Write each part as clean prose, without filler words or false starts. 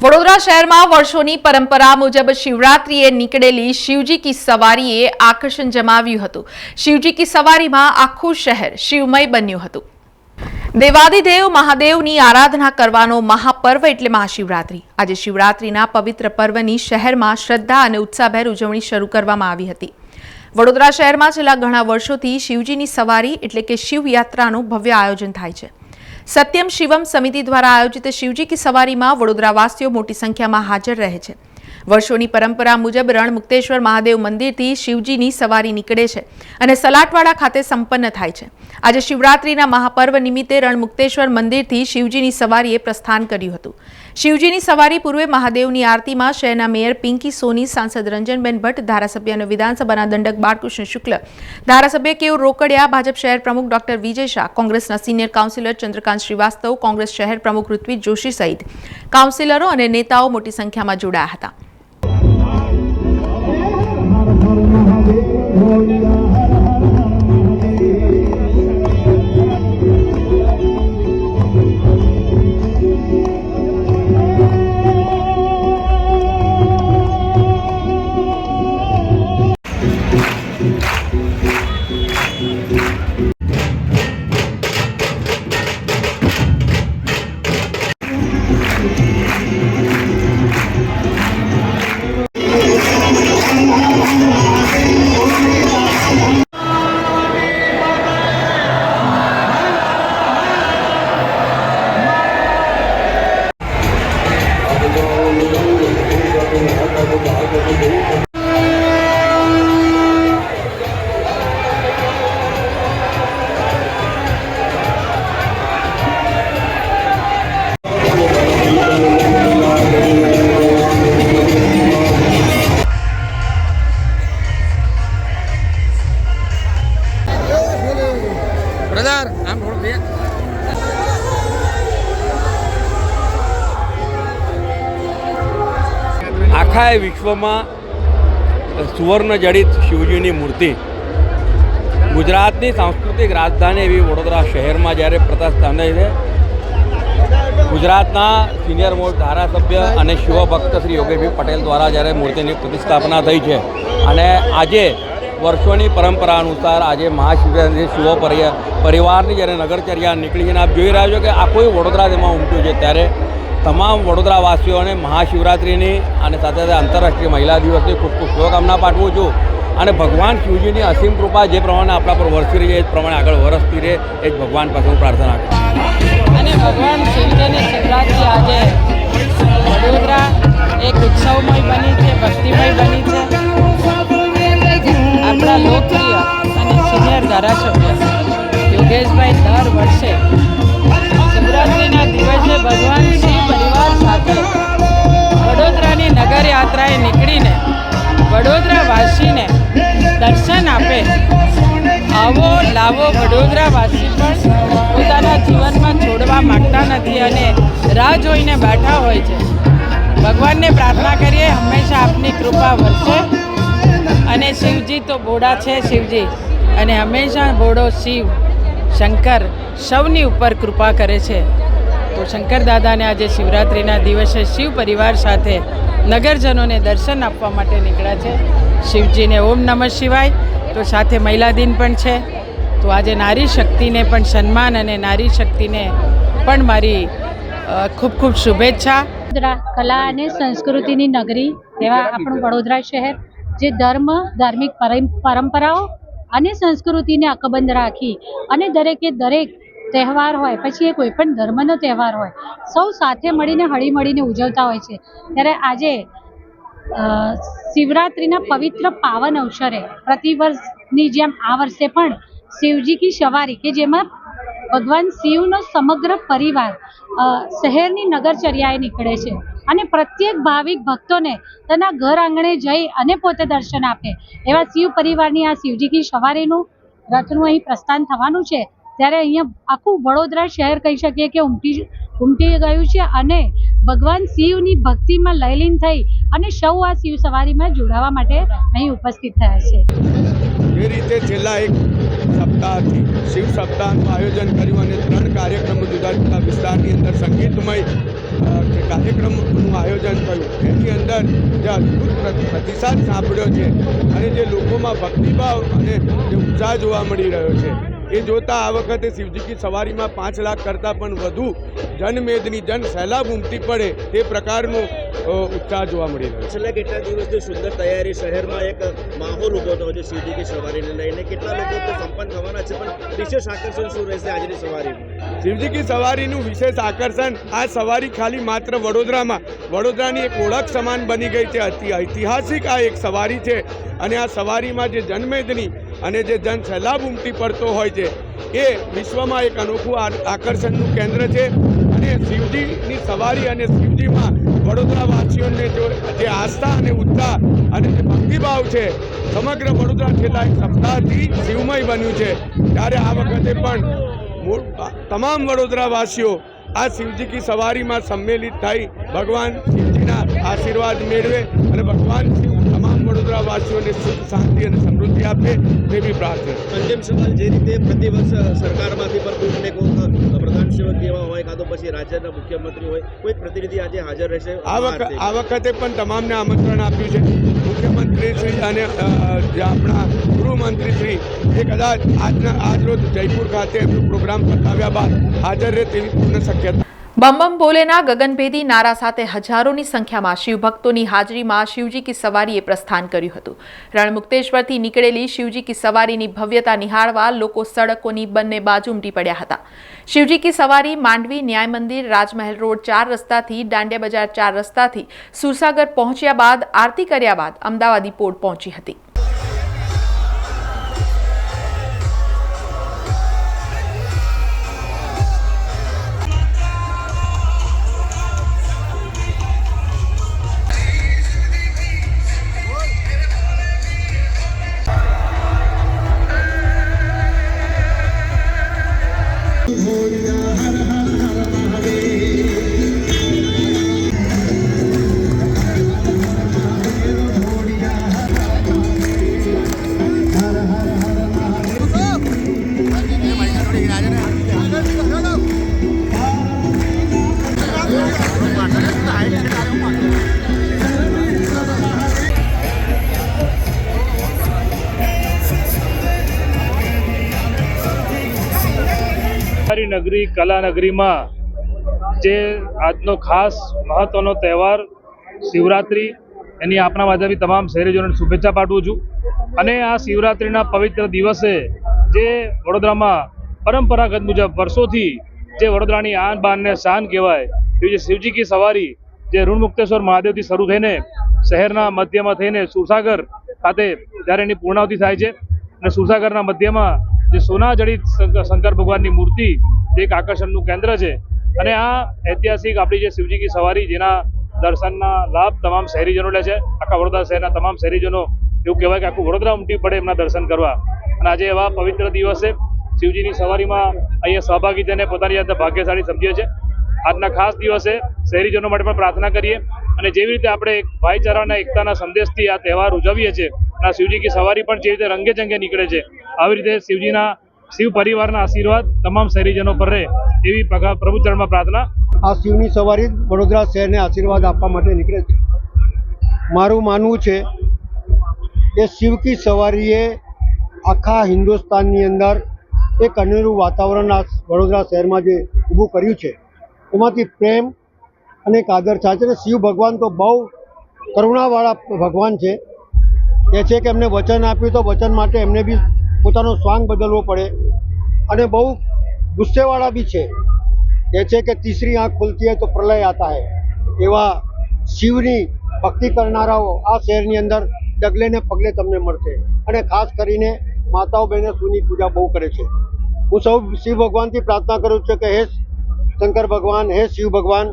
વડોદરા શહેરમાં વર્ષોની પરંપરા મુજબ શિવરાત્રીએ નીકળેલી શિવજી કી સવારીએ આકર્ષણ જમાવ્યું હતું। શિવજી કી સવારીમાં આખું શહેર શિવમય બન્યું હતું। દેવાધિદેવ મહાદેવની આરાધના કરવાનો મહાપર્વ એટલે મહાશિવરાત્રી। આજે શિવરાત્રીના પવિત્ર પર્વની શહેરમાં શ્રદ્ધા અને ઉત્સાહભેર ઉજવણી શરૂ કરવામાં આવી હતી। વડોદરા શહેરમાં છેલ્લા ઘણા વર્ષોથી શિવજીની સવારી એટલે કે શિવયાત્રાનું ભવ્ય આયોજન થાય છે। સત્યમ શિવમ સમિતિ દ્વારા આયોજિત શિવજી કી સવારીમાં વડોદરાવાસીઓ મોટી સંખ્યામાં હાજર રહે છે। વર્ષોની પરંપરા મુજબ રણમુક્તેશ્વર મહાદેવ મંદિરથી શિવજીની સવારી નીકળે છે અને સલાટવાડા ખાતે સંપન્ન થાય છે। આજે શિવરાત્રીના મહાપર્વ નિમિત્તે રણમુક્તેશ્વર મંદિરથી શિવજીની સવારીએ પ્રસ્થાન કર્યું હતું। શિવજીની સવારી પૂર્વે મહાદેવની આરતીમાં શહેરના મેયર પિંકી સોની, સાંસદ રંજનબેન ભટ્ટ, ધારાસભ્ય અને વિધાનસભાના દંડક બાળકૃષ્ણ શુક્લ, ધારાસભ્ય કેયુર રોકડિયા, ભાજપ શહેર પ્રમુખ ડોક્ટર વિજય શાહ, કોંગ્રેસના સિનિયર કાઉન્સિલર ચંદ્રકાંત શ્રીવાસ્તવ, કોંગ્રેસ શહેર પ્રમુખ ઋત્વિજ જોશી સહિત કાઉન્સિલરો અને નેતાઓ મોટી સંખ્યામાં જોડાયા હતા। આખા વિશ્વમાં સુવર્ણ જડિત શિવજીની મૂર્તિ ગુજરાતની સાંસ્કૃતિક રાજધાની એવી વડોદરા શહેરમાં જ્યારે પ્રતિષ્ઠાને છે, ગુજરાતના સિનિયર મોસ્ટ ધારાસભ્ય અને શિવભક્ત શ્રી યોગેશભાઈ પટેલ દ્વારા જ્યારે મૂર્તિની પ્રતિષ્ઠાપના થઈ છે અને આજે વર્ષોની પરંપરા અનુસાર આજે મહાશિવરાત્રી શિવ પરિવારની જ્યારે નગરચર્યા નીકળી છે અને આપ જોઈ રહ્યા છો કે આખું વડોદરા તેમાં ઉમટ્યું છે, ત્યારે તમામ વડોદરાવાસીઓને મહાશિવરાત્રિની અને સાથે સાથે આંતરરાષ્ટ્રીય મહિલા દિવસની ખૂબ ખૂબ શુભકામના પાઠવું છું અને ભગવાન શિવજીની અસીમ કૃપા જે પ્રમાણે આપણા પર વરસી રહી છે એ પ્રમાણે આગળ વરસતી રહે એ જ ભગવાન પાસે હું પ્રાર્થના કરું। અને ભગવાન શિવજીની શિવરાત્રિ આજે વડોદરા એક ઉત્સવમય બની છે, ભક્તિમય બની છે। આપણા લોકપ્રિય અને સિનિયર ધારાસભ્ય યોગેશભાઈ દર વર્ષે શિવરાત્રિના દિવસે ભગવાન શિવ પરિવાર સાથે વડોદરાની નગર યાત્રાએ નીકળીને વડોદરાવાસીને દર્શન આપે, આવો લાવો વડોદરાવાસી પણ પોતાના જીવનમાં છોડવા માગતા નથી અને રાહ જોઈને બેઠા હોય છે। ભગવાનને પ્રાર્થના કરીએ હંમેશા આપની કૃપા વરસે અને શિવજી તો ભોળા છે શિવજી, અને હંમેશા ભોળો શિવ શંકર સૌની ઉપર કૃપા કરે છે। તો શંકર દાદાને આજે શિવરાત્રિના દિવસે શિવ પરિવાર સાથે નગરજનોને દર્શન આપવા માટે નીકળ્યા છે। શિવજીને ઓમ નમઃ શિવાય। તો સાથે મહિલા દિન પણ છે, તો આજે નારી શક્તિને પણ સન્માન અને નારી શક્તિને પણ મારી ખૂબ ખૂબ શુભેચ્છા। કલા અને સંસ્કૃતિની નગરી એવા આપણું વડોદરા શહેર જે ધાર્મિક પરંપરાઓ અને સંસ્કૃતિને અકબંધ રાખી અને દરેકે દરેક તહેવાર હોય, પછી એ કોઈ પણ ધર્મનો તહેવાર હોય, સૌ સાથે મળીને હળીમળીને ઉજવતા હોય છે। ત્યારે આજે શિવરાત્રિના પવિત્ર પાવન અવસરે પ્રતિવર્ષની જેમ આ વર્ષે પણ શિવજી કી સવારી કે જેમાં ભગવાન શિવનો સમગ્ર પરિવાર શહેરની નગરચર્યાએ નીકળે છે અને પ્રત્યેક ભાવિક ભક્તોને તેના ઘર આંગણે જઈ અને પોતે દર્શન આપે એવા શિવ પરિવારની આ શિવજી કી સવારીનું રથનું અહીં પ્રસ્થાન થવાનું છે। ત્યારે અહીંયા આખું વડોદરા શહેર કહી શકીએ કે ઉમટી ગયું છે અને ભગવાન શિવની ભક્તિમાં લયલીન થઈ અને સૌ આ શિવ સવારીમાં જોડાવા માટે અહીં ઉપસ્થિત થયા છે. એ રીતે છેલ્લા એક સપ્તાહથી શિવ સપ્તાહનું આયોજન કર્યું અને 3 કાર્યક્રમો જુદા જુદા વિસ્તારની અંદર સંગીતમય કાર્યક્રમનું આયોજન થયું. એની અંદર જે અદ્ભુત પ્રતિસાદ સાંભળ્યો છે અને જે લોકોમાં ભક્તિભાવ અને જે ઉત્સાહ જોવા મળી રહ્યો છે એ જોતાં આ વખતે શિવજી કી સવારીમાં 5 લાખ કરતાં પણ વધુ જનમેદની જન સહેલાબ ઉમટી પડે તે પ્રકારનો ઉત્સાહ જોવા મળી રહ્યો છે. છેલ્લા કેટલા દિવસથી સુંદર તૈયારી શહેરમાં એક માહોલ ઊભો થયો છે શિવજી કી સવારીને લઈને. કેટલા લોકો તો સંપન્ન થવાના છે, પણ વિશેષ આકર્ષણ શું રહેશે આજની સવારીમાં? શિવજી કી સવારીનું વિશેષ આકર્ષણ આ સવારી ખાલી માત્ર વડોદરાની એક ઓળખ સમાન બની ગઈ છે. ઐતિહાસિક આ એક સવારી છે અને આ સવારીમાં જે જનમેદની અને જે જન સહેલાબ ઉમટી પડતો હોય છે એ વિશ્વમાં એક અનોખું આકર્ષણનું કેન્દ્ર છે. અને શિવજીની સવારી અને શિવજીમાં વડોદરાવાસીઓને જે આસ્થા અને ઉત્સાહ અને જે ભક્તિભાવ છે, સમગ્ર વડોદરા છેલ્લા એક સપ્તાહથી શિવમય બન્યું છે. ત્યારે આ વખતે પણ તમામ વડોદરાવાસીઓ આ શિવજી કી સવારીમાં સંમેલિત થઈ ભગવાન શિવજીના આશીર્વાદ મેળવે અને ભગવાન શિવ તમામ વડોદરાવાસીઓને સુખ, શાંતિ અને સમૃદ્ધિ આપે તેવી પ્રાર્થના. અંતિમ સવાલ, જે રીતે પ્રતિવર્ષ સરકારમાંથી પણ કોઈક ને કોઈક પ્રધાન સેવક જેવા હોય કાં તો પછી રાજ્યના મુખ્યમંત્રી હોય, કોઈ પ્રતિનિધિ આજે હાજર રહેશે? આ વખતે પણ તમામને આમંત્રણ આપ્યું છે. મુખ્યમંત્રી શ્રી અને જે આપણા ગૃહમંત્રી શ્રી એ કદાચ આજરોજ જયપુર ખાતે એમનો પ્રોગ્રામ પતાવ્યા બાદ હાજર રહે તેવી પૂર્ણ શક્યતા. બમ બમ ભોલેના ગગનભેદી નારા સાથે હજારોની સંખ્યામાં શિવભક્તોની હાજરીમાં શિવજી કી સવારીએ પ્રસ્થાન કર્યું હતું. રણમુક્તેશ્વરથી નીકળેલી શિવજી કી સવારીની ભવ્યતા નિહાળવા લોકો સડકોની બંને બાજુ ઉમટી પડ્યા હતા. શિવજી કી સવારી માંડવી ન્યાય મંદિર, રાજમહેલ રોડ 4 રસ્તાથી, દાંડિયા બજાર 4 રસ્તાથી સુરસાગર પહોંચ્યા બાદ આરતી કર્યા બાદ અમદાવાદી પોળ પહોંચી હતી. નગરી કલાનગરીમાં જે આજનો ખાસ મહત્વનો તહેવાર શિવરાત્રિ, એની આપણા માધ્યમથી તમામ શહેરીજનોને શુભેચ્છા પાઠવું છું. અને આ શિવરાત્રિના પવિત્ર દિવસે જે વડોદરામાં પરંપરાગત મુજબ વર્ષોથી જે વડોદરાની આન બાન ને શાન કહેવાય એવી જે શિવજી કી સવારી જે ઋણમુક્તેશ્વર મહાદેવથી શરૂ થઈને શહેરના મધ્યમાં થઈને સુરસાગર ખાતે જ્યારે એની પૂર્ણાવતિ થાય છે અને સુરસાગરના મધ્યમાં જે સોના જડિત શંકર ભગવાનની મૂર્તિ એક આકર્ષણનું કેન્દ્ર છે. અને આ ઐતિહાસિક આપણી જે શિવજી કી સવારી જેના દર્શનના લાભ તમામ શહેરીજનો લે છે. આખા વડોદરા શહેરના તમામ શહેરીજનો એવું કહેવાય કે આખું વડોદરા ઉમટી પડે એમના દર્શન કરવા. અને આજે એવા પવિત્ર દિવસે શિવજીની સવારીમાં અહીંયા સહભાગી થઈને પોતાની જાતને ભાગ્યશાળી સમજીએ છીએ. આજના ખાસ દિવસે શહેરીજનો માટે પણ પ્રાર્થના કરીએ અને જેવી રીતે આપણે એક ભાઈચારાના એકતાના સંદેશથી આ તહેવાર ઉજવીએ છીએ અને આ શિવજી કી સવારી પણ જે રીતે રંગે ચંગે નીકળે છે, આવી રીતે શિવ પરિવારના આશીર્વાદ તમામ શહેરીજનો પર રહે એવી પ્રભુચરણમાં પ્રાર્થના. આ શિવની સવારી વડોદરા શહેરને આશીર્વાદ આપવા માટે નીકળે છે. મારું માનવું છે કે શિવ કી સવારીએ આખા હિન્દુસ્તાનની અંદર એક અનેરું વાતાવરણ આ વડોદરા શહેરમાં જે ઊભું કર્યું છે એમાંથી પ્રેમ અને એક આદર થાય છે. શિવ ભગવાન તો બહુ કરુણાવાળા ભગવાન છે. એ છે કે એમને વચન આપ્યું તો વચન માટે એમને બી પોતાનો સ્વાંગ બદલવો પડે અને બહુ ગુસ્સેવાળા બી છે. એ છે કે તીસરી આંખ ખુલતી હોય તો પ્રલય આતા હૈ. એવા શિવની ભક્તિ કરનારાઓ આ શહેરની અંદર ડગલે ને પગલે તમને મળશે. અને ખાસ કરીને માતાઓ બહેનો શિવની પૂજા બહુ કરે છે. હું સૌ શિવ ભગવાનથી પ્રાર્થના કરું છું કે હે શંકર ભગવાન, હે શિવ ભગવાન,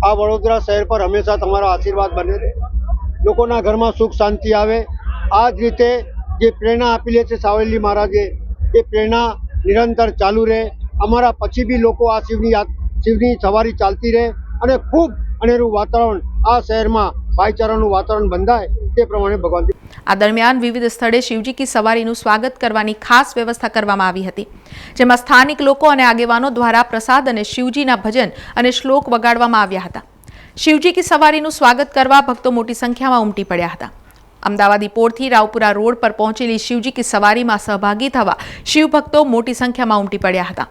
આ વડોદરા શહેર પર હંમેશા તમારા આશીર્વાદ બને રહે, લોકોના ઘરમાં સુખ શાંતિ આવે. આ જ રીતે જે પ્રેરણા આપેલી છે સાવલી મહારાજે, એ પ્રેરણા નિરંતર ચાલુ રહે. અમારા પછી બી લોકો આ શિવની શિવની સવારી ચાલતી રહે અને ખૂબ અનેરું વાતાવરણ આ શહેરમાં ભાઈચારાનું વાતાવરણ બંધાય તે પ્રમાણે ભગવાન. આ દરમિયાન વિવિધ સ્થળે શિવજી કી સવારીનું સ્વાગત કરવાની ખાસ વ્યવસ્થા કરવામાં આવી હતી, જેમાં સ્થાનિક લોકો અને આગેવાનો દ્વારા પ્રસાદ અને શિવજીના ભજન અને શ્લોક વગાડવામાં આવ્યા હતા. શિવજી કી સવારીનું સ્વાગત કરવા ભક્તો મોટી સંખ્યામાં ઉમટી પડ્યા હતા. અમદાવાદી પોળથી રાવપુરા રોડ પર પહોંચેલી શિવજી કી સવારીમાં સહભાગી થવા શિવભક્તો મોટી સંખ્યામાં ઉમટી પડ્યા હતા.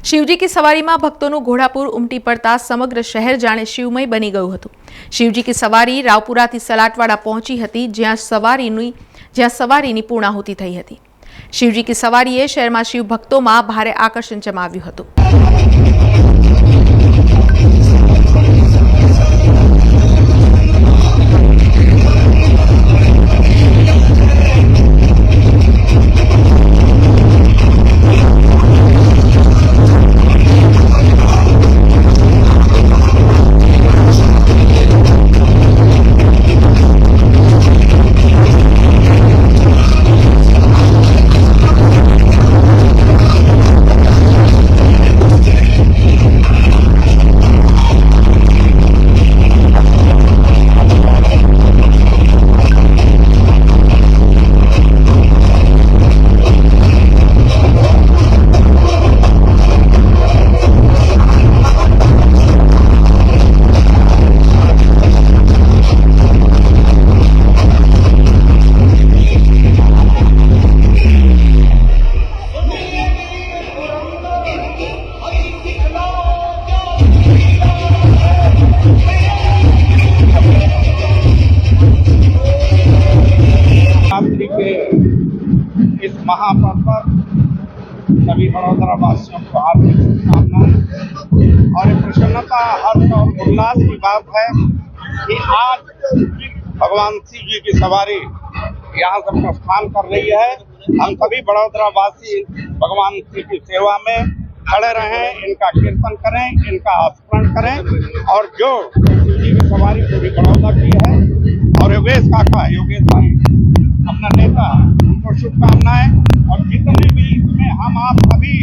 શિવજી કી સવારીમાં ભક્તોનું ઘોડાપુર ઉમટી પડતા સમગ્ર શહેર જાણે શિવમય બની ગયું હતું. શિવજી કી સવારી રાવપુરાથી સલાટવાડા પહોંચી હતી, જ્યાં સવારીની પૂર્ણાહુતિ થઈ હતી. શિવજી કી સવારીએ શહેરમાં શિવ ભક્તોમાં ભારે આકર્ષણ જમાવ્યું હતું. इस महापर्व पर सभी बड़ौदा वासियों को हार्दिक शुभकामनाएं और प्रसन्नता, हर्ष और उल्लास की बात है कि आज भगवान शिव जी की सवारी यहाँ से प्रस्थान कर रही है। हम सभी बड़ौदा वासी भगवान शिव की सेवा में खड़े रहें, इनका कीर्तन करें, इनका स्मरण करें और जो शिव जी की सवारी पूरी बड़ौदा की है और योगेश काका, योगेश भाई अपना नेता, उनको शुभकामनाएं और जितने भी इसमें हम आप सभी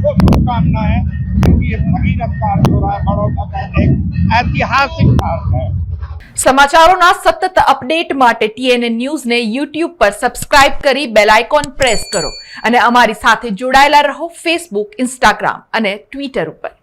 को शुभकामनाएं, क्योंकि ये भगीरथ कार्य हो रहा है, बड़ौदा का एक ऐतिहासिक कार्य है। સમાચારોના સતત અપડેટ માટે TNN ન્યૂઝને YouTube પર સબસ્ક્રાઇબ કરી બેલ આઇકોન પ્રેસ કરો અને અમારી સાથે જોડાયેલા રહો Facebook, Instagram અને Twitter ઉપર.